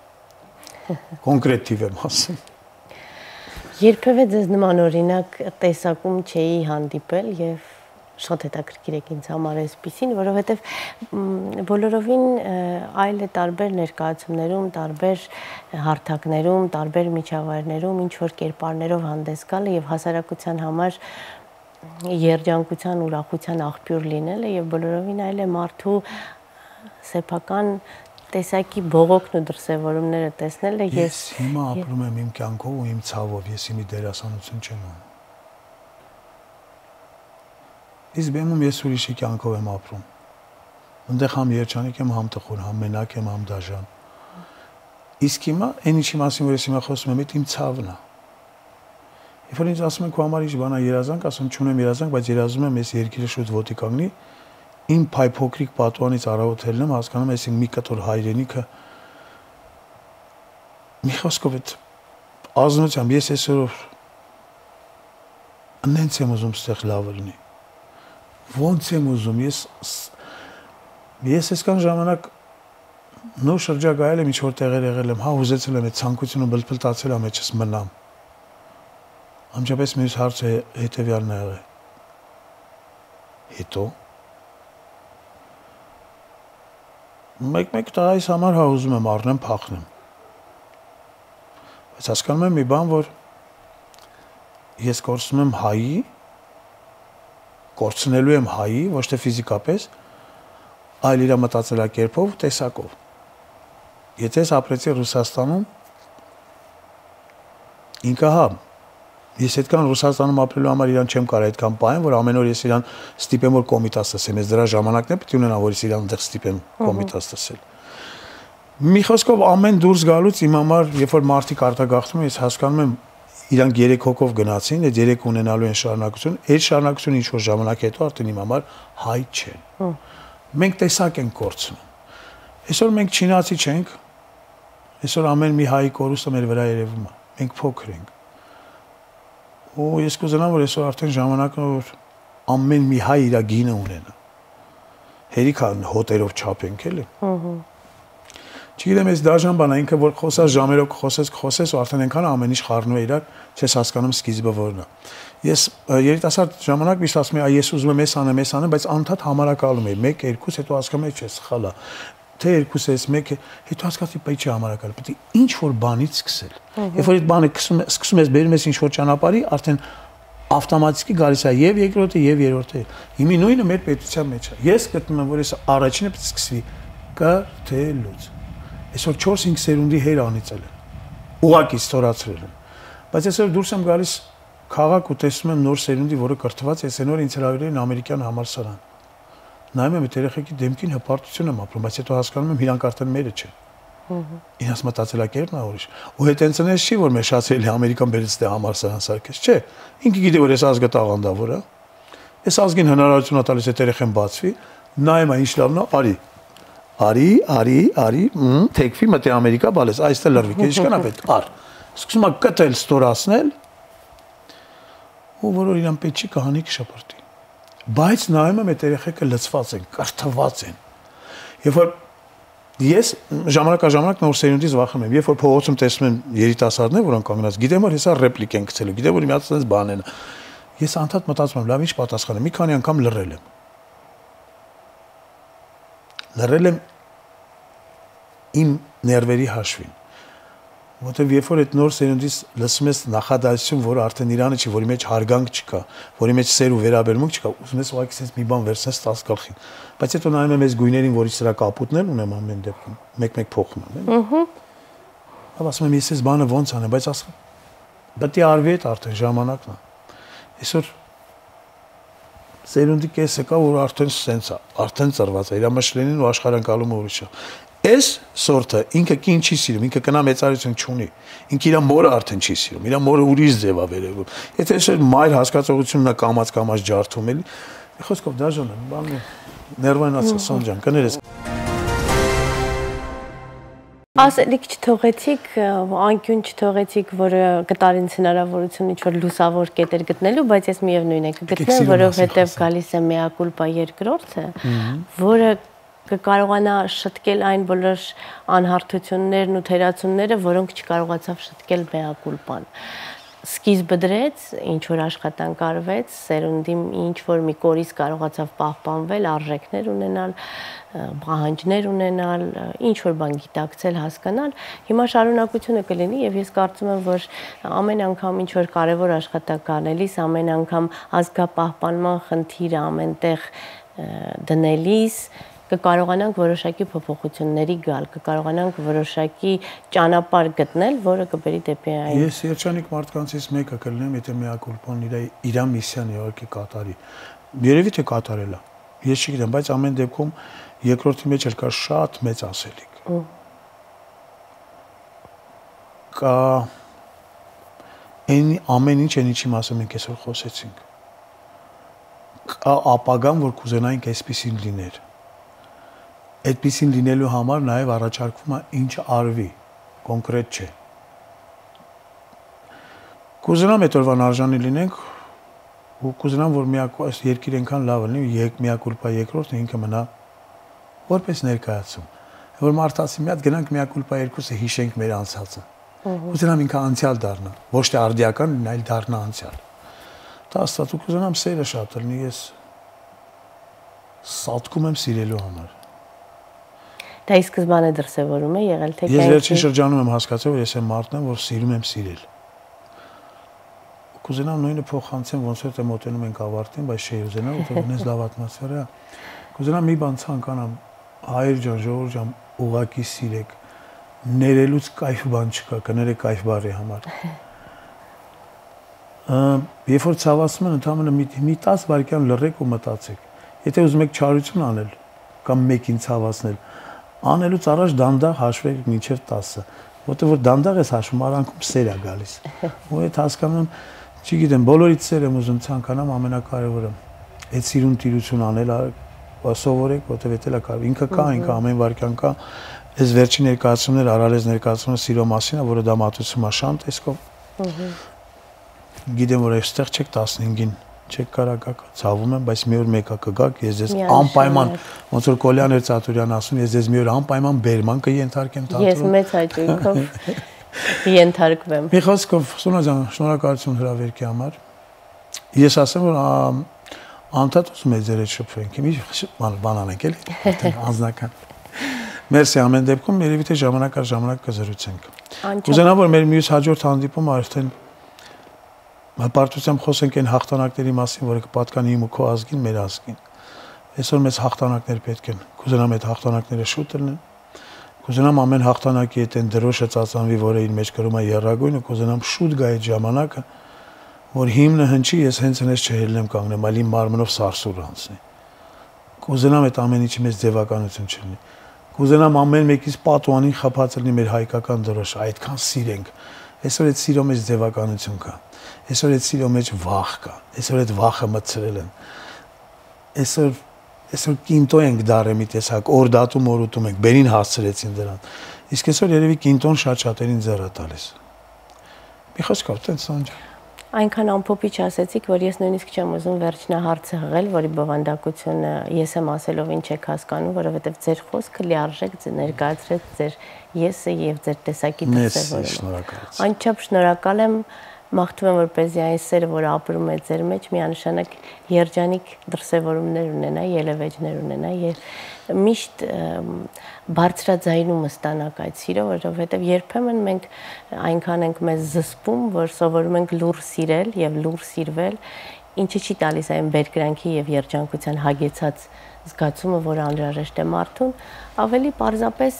Կոնկրետ թիվ եմ ասում։ Երբևէ ձեզ նման օրինակ տեսակում չէի հանդիպել եւ շատ հետաքրքիր է ինձ համար այսպեսին, որովհետեւ բոլորովին այլ է տարբեր ներկայացումներում, տարբեր հարթակներում, տարբեր միջավայրներում ինչ որ կերպարներով հանդես գալը եւ հասարակության համար երջանկության, ուրախության աղբյուր լինելը եւ բոլորովին այլ է մարդու սեփական տեսակի բողոքն ու դրսևորումները տեսնելը ես հիմա ապրում եմ իմ կյանքով ու իմ ցավով, ես իմի դերասանություն չեմ անում։ Իսկ բեմում ես ուրիշի կյանքով եմ ապրում։ Այնտեղ համ երջանիկ եմ, համ տխուր, համ մենակ եմ, համ դաժան։ Իսկ հիմա այն ինչի մասին որ ես հիմա խոսում եմ, այդ իմ ցավն է։ Երբ որ ինձ ասում են քո համար ինչ բան է երազանք, ասում չունեմ երազանք, բայց երազում եմ ես երկիրը շուտ ոտի կանգնի, իմ փայփոքրիկ պատուանից առավոտելն եմ, հասկանում ես մի կտոր հայրենիքը։ Մի խոսքով այդ ազնությամբ ես այսօր նենց եմ ուզում ստեղ լավը լինի։ Ոնց եմ ուզում, ես այսքան ժամանակ նոր շրջագայել եմ, ինչ-որ տեղեր եղել եմ, հա ուզեցել եմ այդ ցանկությունը բլբլտացել եմ, մեջս մնամ։ Անջապես մյուս հարցը հետևյալն է եղել։ Հետո մեկ-մեկ տղայիս համար հա ուզում եմ առնեմ փախնեմ։ Բայց հասկանում եմ մի բան, որ ես կորցնում եմ հայի, կորցնելու եմ հայի, ոչ թե ֆիզիկապես, այլ իր մտածելակերպով, տեսակով։ Եթե ես ապրեցի Ռուսաստանում, ինքը հա, ես այդքան Ռուսաստանում ապրելու համար իրան չեմ կարող այդքան պահեմ, որ ամեն օր ես իրան ստիպեմ, որ կոմիտաս տսեմ, ես դրա ժամանակն է պետք է ունենա, որ ես իրան այնտեղ ստիպեմ կոմիտաս տսել։ Մի խոսքով ամեն դուրս գալուց իմ համար, երբ որ մարդիկ արտագաղթում են, ես հասկանում եմ իրանք 3 հոգով գնացին, այդ 3 ունենալու են շարունակություն, այդ շարունակությունը ինչ որ ժամանակ հետո արդեն իմ համար հայ չեն։ Մենք տեսակ ենք կորցնում։ Այսօր մենք չինացի չենք, այսօր ամեն մի հայի կորուստը մեր վրա երևում է։ Մենք փոքր ենք։ Ու ես կուզենամ, որ այսօր արդեն ժամանակն է, որ ամեն մի հայ իր գինը ունենա։ Հերիք հոտերով չափենք էլի։ Չգիտեմ, այս դաժան բան է, ինքը որ խոսած ժամերով կխոսես ու արդեն այնքան ամեն ինչ խառնում է իրար, չես հասկանում սկիզբը որն է։ Ես երիտասարդ ժամանակ միշտ ասում եմ, ես ուզում եմ էս անեմ, բայց անդադ համարակալում եմ 1, 2, հետո հասկանում եմ, չէ, սխալ է։ Թե 2-ից 1, հետո հասկացի, պետք չէ համարակալ, պետք է ինչ որ բանից սկսել։ Երբ որ այդ բանը սկսում ես բերում ես ինչ որ ճանապարհի, արդեն ավտոմատիկի գալիս է եւ երկրորդը եւ երրորդը։ Հիմի նույնը մեր պետության մեջ է։ Ես գտնում եմ, որ այս առաջինը պետք է սկսվի կրթելուց։ Այսօր 4-5 սերունդի հեր անիծել են։ Ուղղակի ստորացրել են։ Բայց այսօր դուրս եմ գալիս քաղաք ու տեսնում եմ նոր սերունդի, որը կրթված է, այս նոր ինձ հրավիրել են ամերիկյան համալսարան։ Նայում եմ այդ երեխեքի դեմքին հպարտություն եմ ապրում, բայց հետո հասկանում եմ իրանք արդեն մերը չեն։ Իրաց մտածելակերպն է ուրիշ։ Ու հետ այնցնես չի, որ մեր շացել է ամերիկան բերեց դե համալսարան սարքես, չէ։ Ինքը գիտի, որ այս ազգը տաղանդավոր է։ Այս ազգին հնարավորություն է տալիս այդ երեխեն բացվի, նայում է ինչ լավն է, արի, թեքվի մտի Ամերիկա, բալես, այստեղ լրվի, ինչքան է պետք, առ։ Սկսում է կտել, ստորացնել, ու որ իրան պետք չի կհանի կշապրտի։ Բայց նայում եմ այդ երեխեքը լցված են, կրթված են։ Երբ որ ես ժամանակ նոր սերունդից վախենում եմ, երբ որ փողոցում տեսնում եմ երիտասարդներ, որոնք կանգնած, գիտեմ որ հեսա ռեպլիկ են գցելու, գիտեմ որ մի հատ այնպես բան են։ Ես անդադ մտածում եմ, լավ ինչ պատասխանեմ, մի քանի անգամ լռել եմ։ իմ ներվերի հաշվին։ Որտեւ երբ որ այդ նոր սերունդից լսում ես նախադասություն, որը արդեն Իրանը չի, որի մեջ հարգանք չկա, որի մեջ սեր ու վերաբերմունք չկա, ուզում ես ուղղակի sense մի բան վերցնես 10 գլխին։ Բայց հետո նայում եմ այս գույներին, որի սրա կապուտներ ունեմ ամեն դեպքում, մեկ-մեկ փոխում եմ։ Ասում եմ, ես այս բանը ոնց անեմ, բայց ասում պետք է արվի այդ արդեն ժամանակն է։ Այսօր սերունդի կեսը կա, որ արդեն սենց է, արդեն ծրված է, իր մշլենին ու աշխարհանկալումը ուրիշ է։ Այս սորտը ինքը կին չի սիրում, ինքը կնա մեծարություն չունի։ Ինքը իր մորը արդեն չի սիրում, իր մորը ուրիշ ձև է վերևում։ Եթե այս մայր հասկացողությունն է կամած ջարդում էլի, խոսքով դաժան է, բան է, ներվայնացա Սոնջան, կներես։ Ասելիք չթողեցիք, անկյուն չթողեցիք, որը կտար ինձ հնարավորություն ինչ-որ լուսավոր կետեր գտնելու, բայց ես միևնույն է կգտնեմ, որովհետև գալիս է mea culpa երկրորդը, որը կկարողանա շտկել այն բոլոր անհարթություններն ու թերացումները, որոնք չկարողացավ շտկել mea culpan։ Սկիզբը դրեց, ինչ որ աշխատանք արվեց, սերունդի ինչ որ մի կորիզ կարողացավ պահպանվել, արժեքներ ունենալ, պահանջներ ունենալ, ինչ որ բան գիտակցել, հասկանալ, հիմա շարունակությունը կլինի եւ ես կարծում եմ, որ ամեն անգամ ինչ որ կարեւոր աշխատանք անելիս, ամեն անգամ ազգապահպանման խնդիրը ամենտեղ դնելիս կկարողանանք որոշակի փոփոխությունների գալ, կկարողանանք որոշակի ճանապարհ գտնել, որը կբերի դեպի այն։ Ես երջանիկ մարդկանցից մեկը կլինեմ, եթե mea culpan իր միսիան իհարկե կատարի։ Երևի թե կատարել է։ Ես չգիտեմ, բայց ամեն դեպքում երկրորդի մեջ էլ կա շատ մեծ ասելիք։ Կա ամեն ինչ այն ինչի մասին մենք այսօր խոսեցինք։ Կա ապագան, որ կուզենայինք այսպեսին լիներ։ Այդպեսին լինելու համար նաև առաջարկվում է ինչ արվի, կոնկրետ չէ։ Կուզենամ այդ օրվան արժանի լինենք ու կուզենամ, որ այս երկիրը այնքան լավ լինի, mea culpa երկրորդը ինքը մնա որպես ներկայացում։ Որ մարդասի մի հատ գնանք mea culpa երկուսը հիշենք մեր անցյալը։ Կուզենամ ինքը անցյալ դառնա, ոչ թե արդիական, այլ դառնա անցյալ։ Դա աստված ու կուզենամ սերը շատ լինի, ես սատկում եմ սիրելու համար։ Դա ի սկզբանե դրսևորում է եղել թե Ես վերջին շրջանում եմ հասկացել, որ ես եմ մարդն եմ, որ սիրում եմ սիրել։ Կուզենամ նույնը փոխանցեմ, ոնց որ թե մոտենում ենք ավարտին, բայց չի ուզենամ, որտեղ ունես լավ ատմոսֆերա։ Կուզենամ մի բան ցանկանամ, հայր ջան, ժողովուրդ ջան, ուղակի սիրեք։ Ներելուց կայֆ բան չկա, կներեք կայֆ բառի համար։ Երբ որ ցավացում են, ընդհանրապես մի 10 վայրկյան լռեք ու մտածեք։ Եթե ուզում եք չարություն անել կամ մեկին ցավացնել, անելուց առաջ դանդաղ հաշվեք մինչև 10-ը, որտեղ որ դանդաղ ես հաշվում, արանքում սեր է գալիս։ Ու այդ հասկանում, չգիտեմ, բոլորից սեր եմ ուզում ցանկանամ ամենակարևորը։ Այդ սիրուն տիրություն անել սովորեք, որտեղ դա է կարող։ Ինքը կա, ինքը ամեն վարքյան կա։ Այս վերջին ներկայացումները, արարես ներկայացումը սիրո մասին է, որը դա մատուցում է շան տեսքով։ Գիտեմ, որ այստեղ չեք 15-ին չեք կարող գաք, ցավում եմ, բայց մի օր մեկը կգաք, ես ձեզ անպայման, ոնց որ Կոլյան էր Ծատուրյան ասում, ես ձեզ մի օր անպայման բերման կենթարկեմ թատրոն։ Ես մեծ հաճույքով ենթարկվեմ։ Մի խոսքով, Սոնա ջան, շնորհակալություն հրավերքի համար։ Ես ասեմ, որ անդադ ուզում եք ձեր հետ շփվենք, մի բան անենք էլի, անձնական։ Մերսի ամեն դեպքում, երևի թե ժամանակ առ ժամանակ կզրուցենք։ Կուզենամ, որ մեր մյուս հաջորդ հանդիպումը արդեն Հպարտությամբ խոսենք այն հաղթանակների մասին, որը կպատկանի իմ ու քո ազգին, մեր ազգին։ Այսօր մեզ հաղթանակներ պետք են։ Կուզենամ այդ հաղթանակները շուտ լինեն։ Կուզենամ ամեն հաղթանակի հետ այն դրոշը ծածանվի, որը իր մեջ կրում է եռագույն, ու կուզենամ շուտ գա այդ ժամանակը, որ հիմնը հնչի, ես հենց հենց չհելնեմ կանգնեմ, այլ իմ մարմնով սարսուր անցնի։ Կուզենամ այդ ամեն ինչի մեծ ձևականություն չլինի։ Կուզենամ ամեն մեկից պատուանին խփած լինի մեր հայկական դրոշը, այդքան սիրենք։ Այսօր այդ սիրո մեջ ձևականություն կա։ Այսօր այդ սիրո մեջ վախ կա, այսօր այդ վախը մտցրել են, այսօր կինտո ենք դարը մի տեսակ, օր դատում օր ուտում ենք, բերին հասցրեցին դրան, իսկ այսօր երևի կինտոն շատ շատերին ձեռը տալիս, մի խոսքով, տենց Սոնջա։ Այնքան ամփոփիչ ասեցիք, որ ես նույնիսկ չեմ ուզում վերջնահարցը հղել, որի բովանդակությունը ես եմ ասելով ինչ եք հասկանում, որովհետև ձեր խոսքը լիարժեք ներկայացրեց ձեր եսը եւ ձեր տեսակի դրսևորումը։ Անչափ շնորհակալ եմ Մաղթում եմ, որպեսզի այն սերը, որ ապրում է ձեր մեջ, միանշանակ երջանիկ դրսևորումներ ունենա, ելևէջներ ունենա եւ միշտ բարձրաձայնումը ստանաք այդ սիրո, որովհետեւ երբեմն մենք այնքան ենք մեզ զսպում, որ սովորում ենք լուր սիրել եւ լուր սիրվել, ինչը չի տալիս այն բերկրանքի եւ երջանկության հագեցած զգացումը, որ անհրաժեշտ է մարդուն, ավելի պարզապես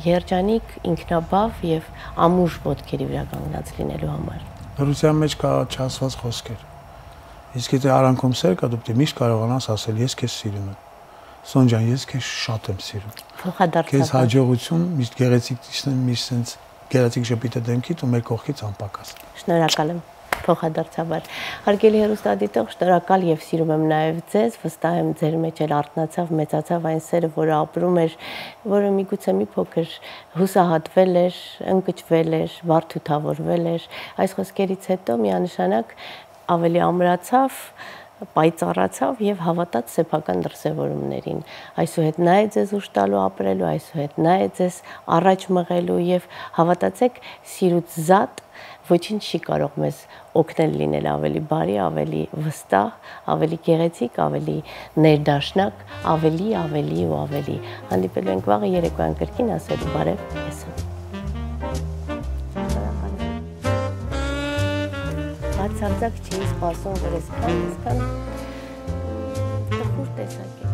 երջանիկ, ինքնաբավ եւ ամուր ոտքերի վրա կանգնած լինելու համար։ Լրության մեջ կա չասված խոսքեր։ Իսկ եթե արանքում սեր կա, դու պետք է միշտ կարողանաս ասել ես քեզ սիրում եմ։ Սոն ջան, ես քեզ շատ եմ սիրում։ Փոխադարձաբար։ Քեզ հաջողություն, միշտ գեղեցիկ դիսնեմ, միշտ sense գեղեցիկ շփիթը դեմքիդ ու մեր կողքից անպակաս։ Շնորհակալ եմ։ Փոխադարձաբար։ Հարգելի հեռուստադիտող, շնորհակալ եւ սիրում եմ նաեւ ձեզ, վստահ եմ ձեր մեջ էլ արթնացավ, մեծացավ այն սերը, որը ապրում էր, որը միգուցե մի փոքր հուսահատվել էր, ընկճվել էր, վարդութավորվել էր։ Այս խոսքերից հետո միանշանակ ավելի ամրացավ, պայծառացավ եւ հավատաց սեփական դրսևորումներին։ Այսուհետ նա է ձեզ ուշ տալու ապրելու, այսուհետ նա է ձեզ առաջ մղելու եւ հավատացեք, սիրուց զատ ոչինչ չի կարող մեզ օգնել լինել ավելի բարի, ավելի վստահ, ավելի գեղեցիկ, ավելի ներդաշնակ, ավելի ու ավելի։ Հանդիպելու ենք վաղը երեկոյան կրկին ասելու բարև ես եմ։ Բացարձակ չի սպասում, որ այսքան տխուր տեսակ է։